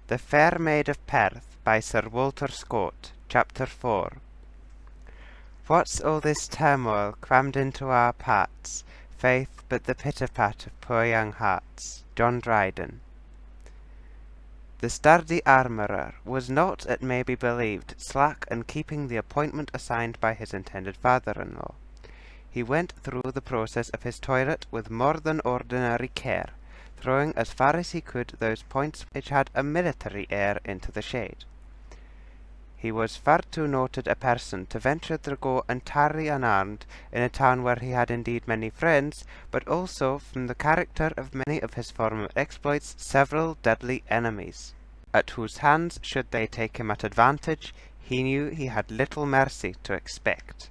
The Fair Maid of Perth by Sir Walter Scott, Chapter 4. What's all this turmoil crammed into our parts? Faith, but the pit-a-pat of poor young hearts. John Dryden. The sturdy armourer was not, it may be believed, slack in keeping the appointment assigned by his intended father-in-law. He went through the process of his toilet with more than ordinary care, throwing as far as he could those points which had a military air into the shade. He was far too noted a person to venture to go entirely unarmed in a town where he had indeed many friends, but also, from the character of many of his former exploits, several deadly enemies, at whose hands, should they take him at advantage, he knew he had little mercy to expect.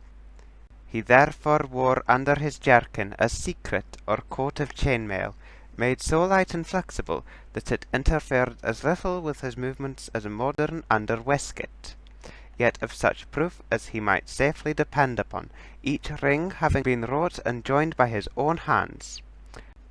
He therefore wore under his jerkin a secret or coat of chainmail, made so light and flexible that it interfered as little with his movements as a modern under waistcoat, yet of such proof as he might safely depend upon, each ring having been wrought and joined by his own hands.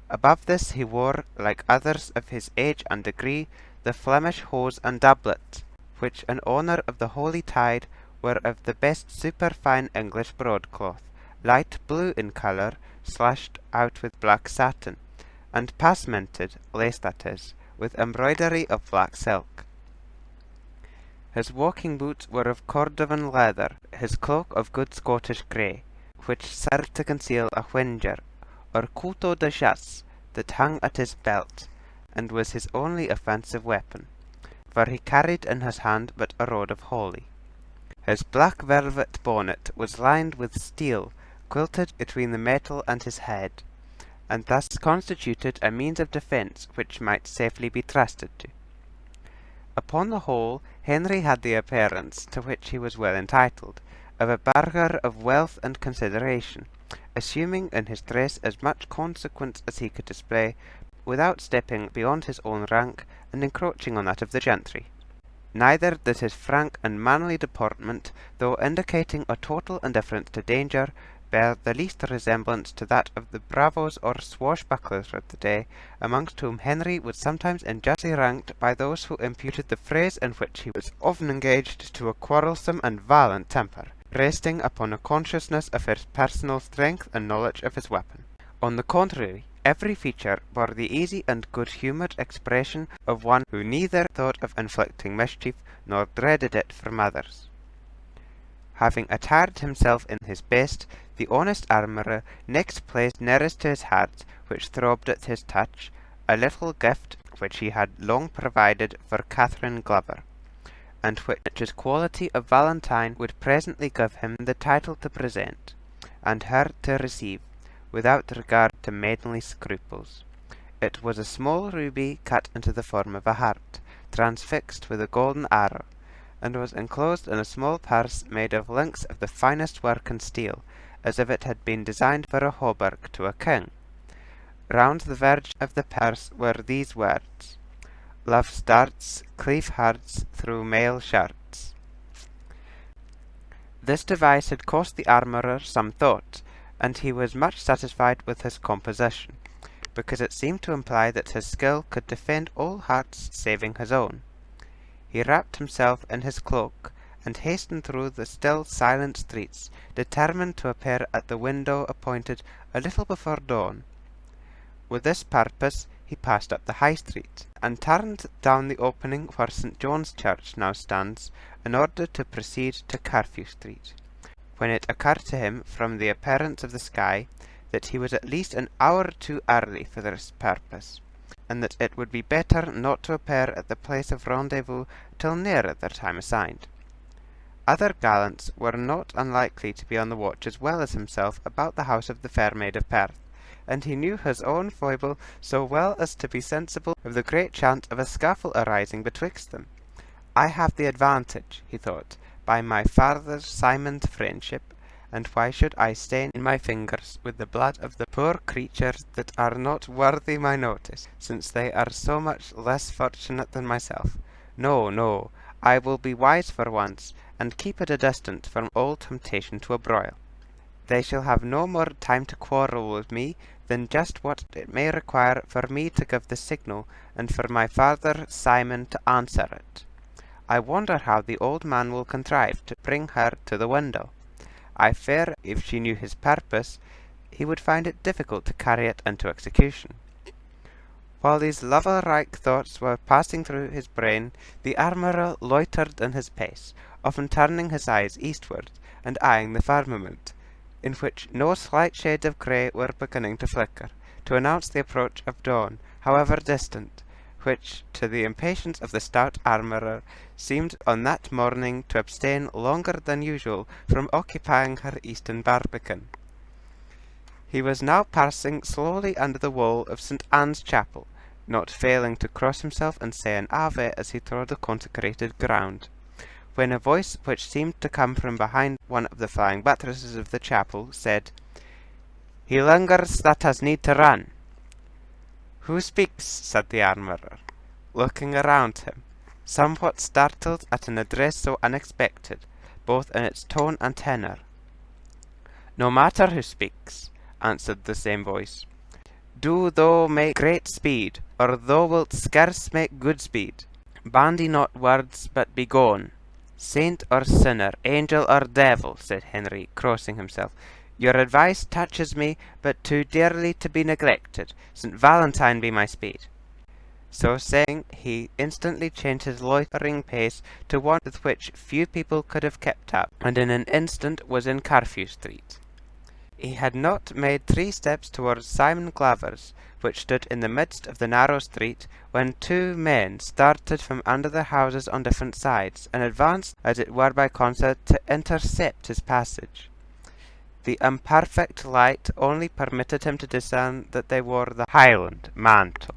Above this he wore, like others of his age and degree, the Flemish hose and doublet, which in honour of the holy tide were of the best superfine English broadcloth, light blue in colour, slashed out with black satin, and passemented, laced that is, with embroidery of black silk. His walking boots were of cordovan leather, his cloak of good Scottish grey, which served to conceal a whinger, or couteau de chasse, that hung at his belt, and was his only offensive weapon, for he carried in his hand but a rod of holly. His black velvet bonnet was lined with steel, quilted between the metal and his head, and thus constituted a means of defence which might safely be trusted to. Upon the whole, Henry had the appearance, to which he was well entitled, of a burgher of wealth and consideration, assuming in his dress as much consequence as he could display, without stepping beyond his own rank and encroaching on that of the gentry. Neither did his frank and manly deportment, though indicating a total indifference to danger, bear the least resemblance to that of the bravos or swashbucklers of the day, amongst whom Henry was sometimes unjustly ranked by those who imputed the phrase in which he was often engaged to a quarrelsome and violent temper, resting upon a consciousness of his personal strength and knowledge of his weapon. On the contrary, every feature bore the easy and good-humoured expression of one who neither thought of inflicting mischief nor dreaded it from others. Having attired himself in his best, the honest armourer next placed nearest to his heart, which throbbed at his touch, a little gift which he had long provided for Catherine Glover, and which his quality of Valentine would presently give him the title to present, and her to receive, without regard to maidenly scruples. It was a small ruby cut into the form of a heart, transfixed with a golden arrow, and was enclosed in a small purse made of links of the finest work and steel, as if it had been designed for a hauberk to a king. Round the verge of the purse were these words: "Love starts, cleave hearts through mail shirts." This device had cost the armourer some thought, and he was much satisfied with his composition, because it seemed to imply that his skill could defend all hearts saving his own. He wrapped himself in his cloak, and hastened through the still silent streets, determined to appear at the window appointed a little before dawn. With this purpose he passed up the High Street, and turned down the opening where St. John's Church now stands, in order to proceed to Curfew Street, when it occurred to him, from the appearance of the sky, that he was at least an hour too early for this purpose, and that it would be better not to appear at the place of rendezvous till nearer the time assigned. Other gallants were not unlikely to be on the watch as well as himself about the house of the Fair Maid of Perth, and he knew his own foible so well as to be sensible of the great chance of a scuffle arising betwixt them. "I have the advantage," he thought, "by my father Simon's friendship, and why should I stain my fingers with the blood of the poor creatures that are not worthy my notice, since they are so much less fortunate than myself? No, no, I will be wise for once, and keep at a distance from all temptation to a broil. They shall have no more time to quarrel with me than just what it may require for me to give the signal, and for my father Simon to answer it. I wonder how the old man will contrive to bring her to the window. I fear, if she knew his purpose, he would find it difficult to carry it into execution." While these lover-like thoughts were passing through his brain, the armourer loitered in his pace, often turning his eyes eastward, and eyeing the firmament, in which no slight shades of grey were beginning to flicker, to announce the approach of dawn, however distant, which, to the impatience of the stout armourer, seemed on that morning to abstain longer than usual from occupying her eastern barbican. He was now passing slowly under the wall of St. Anne's Chapel, not failing to cross himself and say an Ave as he trod the consecrated ground, when a voice which seemed to come from behind one of the flying buttresses of the chapel said, "He lingers that has need to run." "Who speaks?" said the armourer, looking around him, somewhat startled at an address so unexpected, both in its tone and tenor. "No matter who speaks," answered the same voice. "Do thou make great speed, or thou wilt scarce make good speed. Bandy not words, but be gone." "Saint or sinner, angel or devil," said Henry, crossing himself, "your advice touches me but too dearly to be neglected. St. Valentine be my speed." So saying, he instantly changed his loitering pace to one with which few people could have kept up, and in an instant was in Curfew Street. He had not made 3 steps towards Simon Glover's, which stood in the midst of the narrow street, when 2 men started from under the houses on different sides, and advanced, as it were by concert, to intercept his passage. The imperfect light only permitted him to discern that they wore the Highland mantle.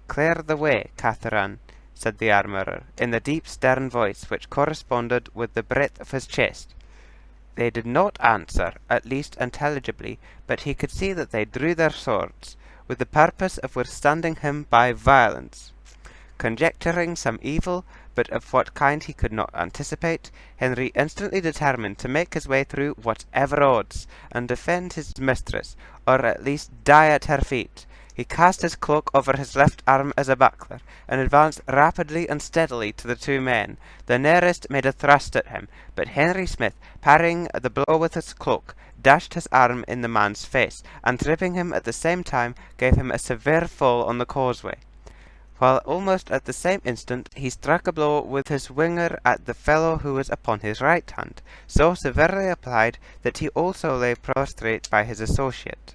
"Clear the way, Catherine," said the armourer, in the deep stern voice which corresponded with the breadth of his chest. They did not answer, at least intelligibly, but he could see that they drew their swords, with the purpose of withstanding him by violence. Conjecturing some evil, but of what kind he could not anticipate, Henry instantly determined to make his way through whatever odds, and defend his mistress, or at least die at her feet. He cast his cloak over his left arm as a buckler, and advanced rapidly and steadily to the 2 men. The nearest made a thrust at him, but Henry Smith, parrying the blow with his cloak, dashed his arm in the man's face, and tripping him at the same time, gave him a severe fall on the causeway, while almost at the same instant he struck a blow with his whinger at the fellow who was upon his right hand, so severely applied that he also lay prostrate by his associate.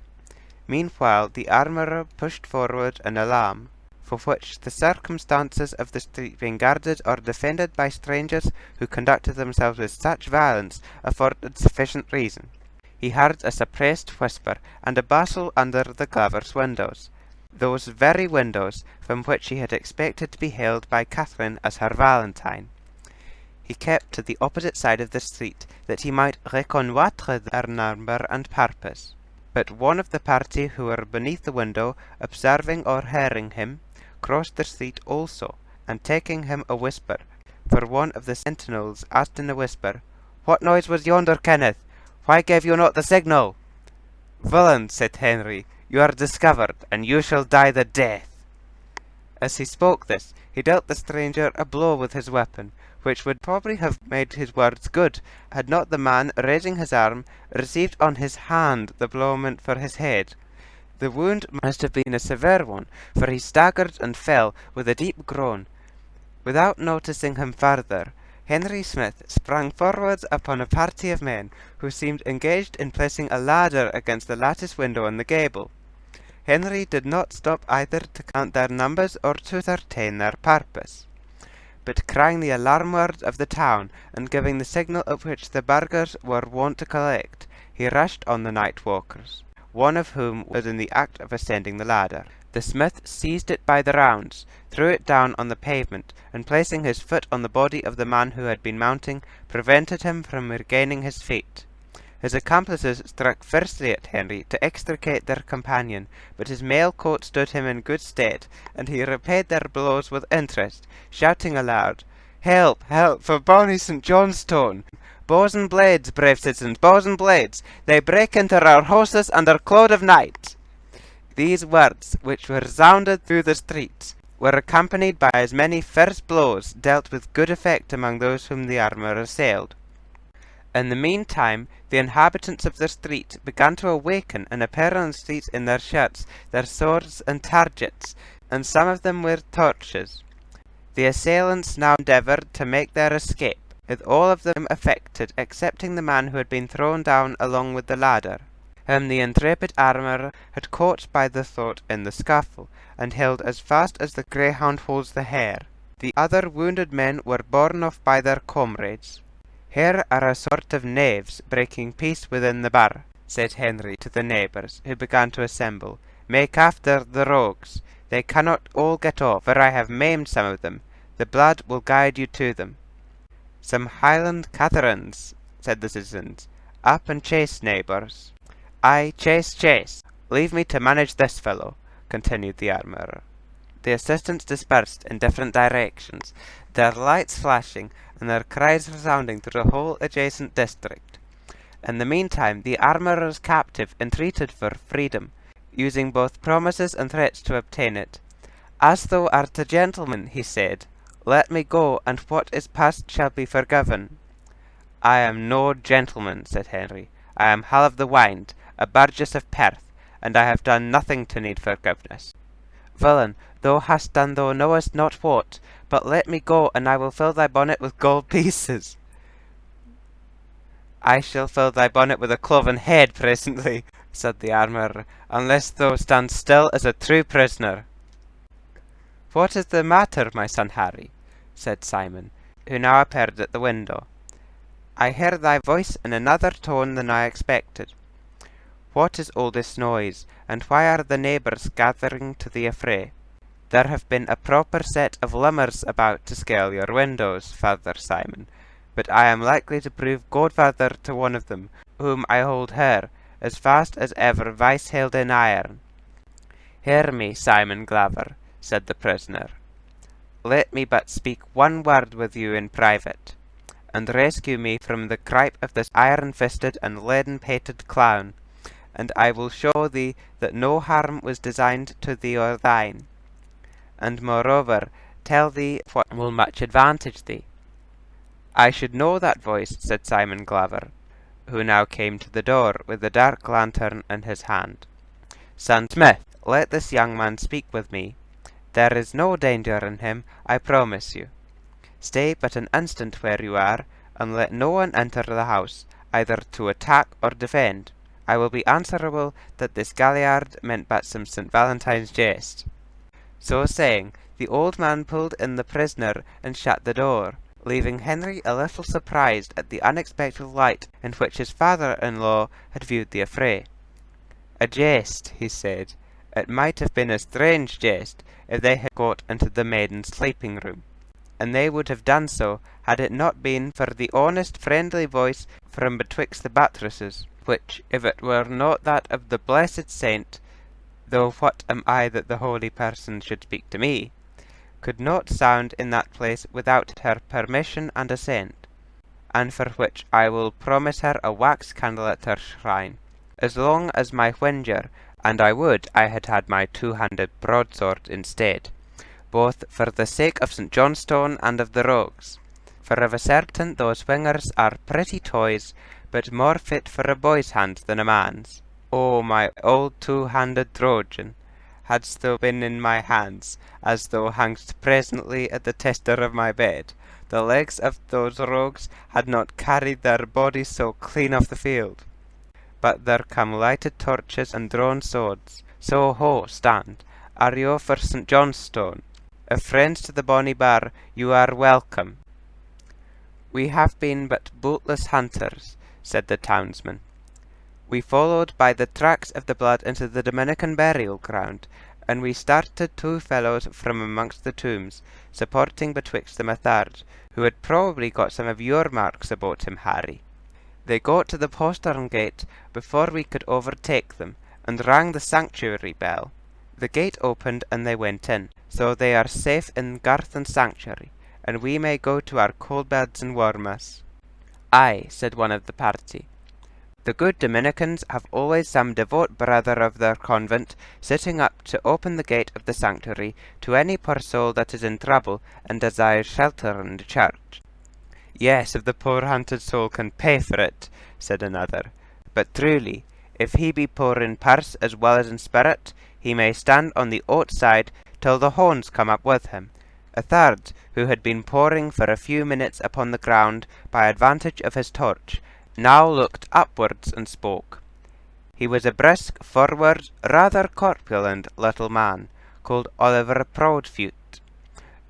Meanwhile the armourer pushed forward an alarm, for which the circumstances of the street being guarded or defended by strangers who conducted themselves with such violence afforded sufficient reason. He heard a suppressed whisper and a bustle under the Glovers' windows, those very windows from which he had expected to be hailed by Catherine as her Valentine. He kept to the opposite side of the street, that he might reconnoitre their number and purpose. But one of the party who were beneath the window, observing or hearing him, crossed the street also, and taking him a whisper, for one of the sentinels asked in a whisper, "What noise was yonder, Kenneth? Why gave you not the signal?" "Villain," said Henry, "you are discovered, and you shall die the death." As he spoke this, he dealt the stranger a blow with his weapon, which would probably have made his words good, had not the man, raising his arm, received on his hand the blow meant for his head. The wound must have been a severe one, for he staggered and fell with a deep groan. Without noticing him further, Henry Smith sprang forwards upon a party of men, who seemed engaged in placing a ladder against the lattice window in the gable. Henry did not stop either to count their numbers or to ascertain their purpose, but crying the alarm word of the town, and giving the signal at which the burghers were wont to collect, he rushed on the night walkers, one of whom was in the act of ascending the ladder. The smith seized it by the rounds, threw it down on the pavement, and placing his foot on the body of the man who had been mounting, prevented him from regaining his feet. His accomplices struck fiercely at Henry to extricate their companion, but his mail coat stood him in good stead, and he repaid their blows with interest, shouting aloud, "Help, help, for bonny St. Johnstone! Bows and blades, brave citizens, bows and blades! They break into our houses under cloud of night!" These words, which resounded through the streets, were accompanied by as many fierce blows dealt with good effect among those whom the armour assailed. In the meantime, the inhabitants of the street began to awaken and appear on the streets in their shirts, their swords and targets, and some of them with torches. The assailants now endeavoured to make their escape, with all of them affected excepting the man who had been thrown down along with the ladder, whom the intrepid armourer had caught by the throat in the scuffle, and held as fast as the greyhound holds the hare. The other wounded men were borne off by their comrades. "Here are a sort of knaves breaking peace within the bar," said Henry to the neighbours, who began to assemble. "Make after the rogues. They cannot all get off, for I have maimed some of them. The blood will guide you to them." "Some Highland Catharines," said the citizens. "Up and chase, neighbours." "Aye, chase, chase. Leave me to manage this fellow," continued the armourer. The assistants dispersed in different directions, their lights flashing and their cries resounding through the whole adjacent district. In the meantime, the armourer's captive entreated for freedom, using both promises and threats to obtain it. "As thou art a gentleman," he said, "let me go, and what is past shall be forgiven." "I am no gentleman," said Henry. "I am Hal of the Wynd, a burgess of Perth, and I have done nothing to need forgiveness." "Villain, thou hast done thou knowest not what, but let me go, and I will fill thy bonnet with gold pieces." "I shall fill thy bonnet with a cloven head presently," said the armourer, "unless thou stand still as a true prisoner." "What is the matter, my son Harry?" said Simon, who now appeared at the window. "I hear thy voice in another tone than I expected. What is all this noise, and why are the neighbours gathering to the affray? There have been a proper set of lummers about to scale your windows, Father Simon, but I am likely to prove godfather to one of them, whom I hold here, as fast as ever vice held in iron." "Hear me, Simon Glover," said the prisoner. "Let me but speak one word with you in private, and rescue me from the gripe of this iron-fisted and leaden-pated clown, and I will show thee that no harm was designed to thee or thine, and moreover tell thee what will much advantage thee." "I should know that voice," said Simon Glover, who now came to the door with the dark lantern in his hand. "Son Smith, let this young man speak with me. There is no danger in him, I promise you. Stay but an instant where you are, and let no one enter the house, either to attack or defend. I will be answerable that this galliard meant but some St. Valentine's jest." So saying, the old man pulled in the prisoner and shut the door, leaving Henry a little surprised at the unexpected light in which his father-in-law had viewed the affray. "A jest," he said. "It might have been a strange jest if they had got into the maiden's sleeping-room, and they would have done so had it not been for the honest friendly voice from betwixt the buttresses, which, if it were not that of the blessed saint, though what am I that the holy person should speak to me, could not sound in that place without her permission and assent, and for which I will promise her a wax candle at her shrine, as long as my whinger, and I would I had had my two-handed broadsword instead, both for the sake of St. Johnstone and of the rogues, for of a certain those whingers are pretty toys, but more fit for a boy's hand than a man's. O my old two-handed Trojan, hadst thou been in my hands, as thou hangst presently at the tester of my bed, the legs of those rogues had not carried their bodies so clean off the field. But there come lighted torches and drawn swords. So ho, stand, are you for St. Johnstone? If friends to the bonny bar, you are welcome." "We have been but bootless hunters," said the townsman. "We followed by the tracks of the blood into the Dominican burial ground, and we started two fellows from amongst the tombs, supporting betwixt them a third, who had probably got some of your marks about him, Harry. They got to the postern gate before we could overtake them, and rang the sanctuary bell. The gate opened, and they went in, so they are safe in garth and sanctuary, and we may go to our cold beds and warm us." "Aye," said one of the party. The good Dominicans have always some devout brother of their convent sitting up to open the gate of the sanctuary to any poor soul that is in trouble and desires shelter in the church. Yes, if the poor hunted soul can pay for it, said another. But truly, if he be poor in purse as well as in spirit, he may stand on the outside till the horns come up with him. A third, who had been poring for a few minutes upon the ground by advantage of his torch, now looked upwards and spoke. He was a brisk, forward, rather corpulent little man, called Oliver Proudfoot,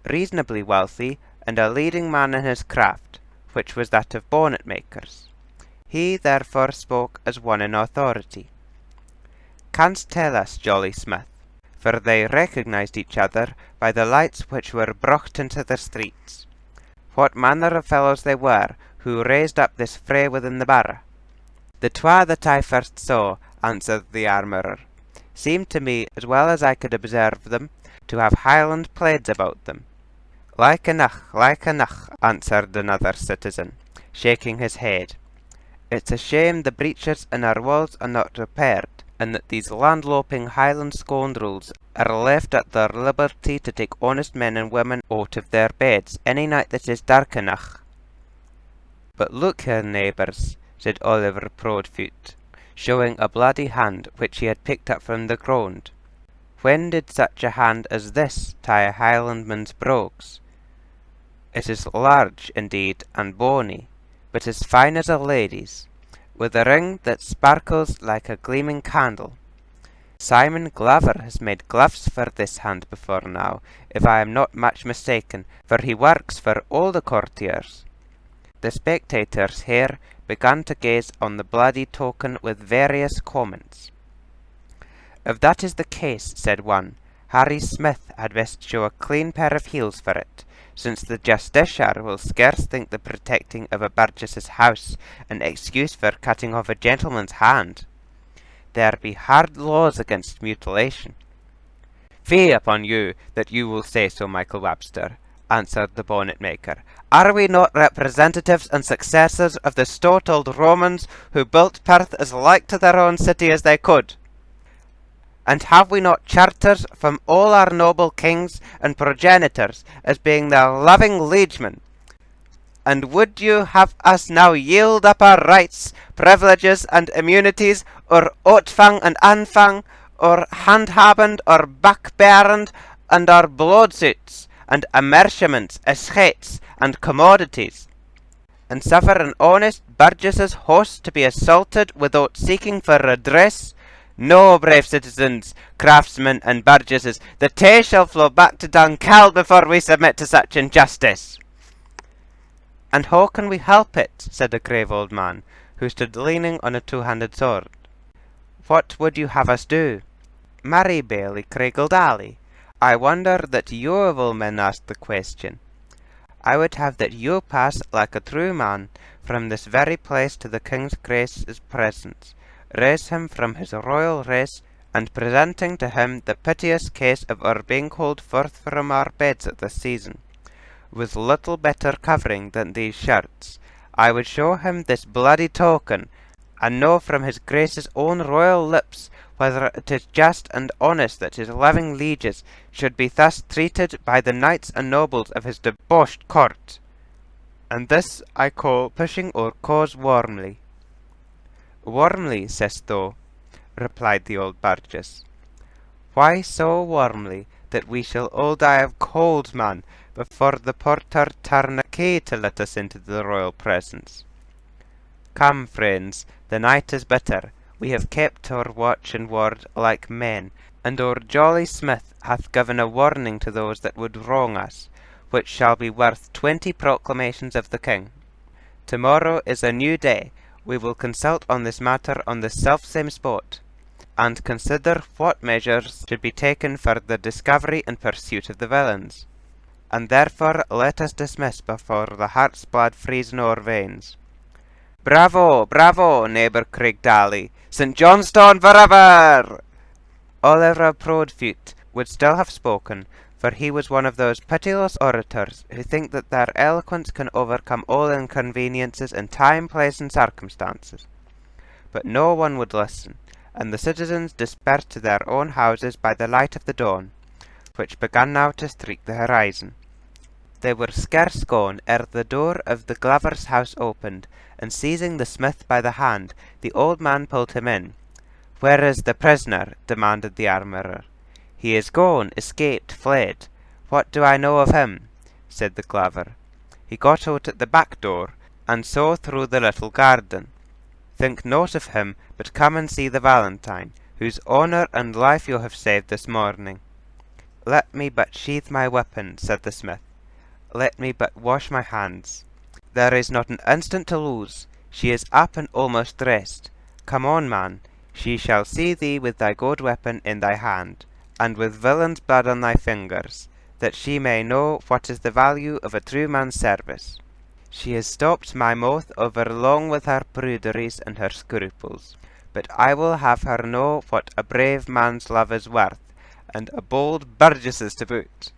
reasonably wealthy, and a leading man in his craft, which was that of bonnet-makers. He therefore spoke as one in authority. "Canst tell us, Jolly Smith," for they recognised each other by the lights which were brought into the streets, "what manner of fellows they were who raised up this fray within the borough?" "The twa that I first saw," answered the armourer, "seemed to me, as well as I could observe them, to have Highland plaids about them." Like enough," answered another citizen, shaking his head. "It's a shame the breaches in our walls are not repaired, and that these landloping Highland scoundrels are left at their liberty to take honest men and women out of their beds any night that is dark enough." "But look here, neighbours," said Oliver Proudfoot, showing a bloody hand which he had picked up from the ground. "When did such a hand as this tie a Highlandman's brogues? It is large, indeed, and bony, but as fine as a lady's, with a ring that sparkles like a gleaming candle. Simon Glover has made gloves for this hand before now, if I am not much mistaken, for he works for all the courtiers." The spectators here began to gaze on the bloody token with various comments. "If that is the case," said one, "Harry Smith had best show a clean pair of heels for it, since the justiciar will scarce think the protecting of a burgess's house an excuse for cutting off a gentleman's hand. There be hard laws against mutilation." "Fie upon you, that you will say so, Michael Webster," answered the bonnet-maker. "Are we not representatives and successors of the stout old Romans who built Perth as like to their own city as they could? And have we not charters from all our noble kings and progenitors as being their loving liegemen? And would you have us now yield up our rights, privileges, and immunities, or outfang and anfang, or handhabend, or backbearend, and our bloodsuits, and amerciaments, eschates, and commodities, and suffer an honest burgess's host to be assaulted without seeking for redress? No, brave citizens, craftsmen, and burgesses, the tay shall flow back to Dunkeld before we submit to such injustice." "And how can we help it?" said a grave old man, who stood leaning on a two-handed sword. "What would you have us do?" "Marry, Bailey Craigeldally, I wonder that you of all men asked the question. I would have that you pass like a true man from this very place to the King's Grace's presence, raise him from his royal race, and presenting to him the piteous case of our being called forth from our beds at this season, with little better covering than these shirts, I would show him this bloody token, and know from his Grace's own royal lips whether it is just and honest that his loving lieges should be thus treated by the knights and nobles of his debauched court. And this I call pushing our cause warmly." "Warmly, say'st thou?" replied the old burgess. "Why so warmly that we shall all die of cold, man, before the porter turn a key to let us into the royal presence? Come, friends, the night is bitter. We have kept our watch and ward like men, and our jolly Smith hath given a warning to those that would wrong us, which shall be worth 20 proclamations of the king. Tomorrow is a new day. We will consult on this matter on the selfsame spot, and consider what measures should be taken for the discovery and pursuit of the villains. And therefore let us dismiss before the heart's blood freeze in our veins. Bravo, bravo, neighbour Craigdally! St. Johnstone forever!" Oliver Proudfoot would still have spoken, for he was one of those pitiless orators who think that their eloquence can overcome all inconveniences in time, place, and circumstances. But no one would listen, and the citizens dispersed to their own houses by the light of the dawn, which began now to streak the horizon. They were scarce gone ere the door of the glover's house opened, and seizing the smith by the hand, the old man pulled him in. "Where is the prisoner?" demanded the armourer. "He is gone, escaped, fled. What do I know of him?" said the glover. "He got out at the back door, and so through the little garden. Think naught of him, but come and see the Valentine, whose honour and life you have saved this morning." "Let me but sheathe my weapon," said the smith. "Let me but wash my hands. There is not an instant to lose. She is up and almost dressed. Come on, man. She shall see thee with thy good weapon in thy hand, and with villain's blood on thy fingers, that she may know what is the value of a true man's service. She has stopped my mouth over long with her pruderies and her scruples, but I will have her know what a brave man's love is worth, and a bold burgess's to boot.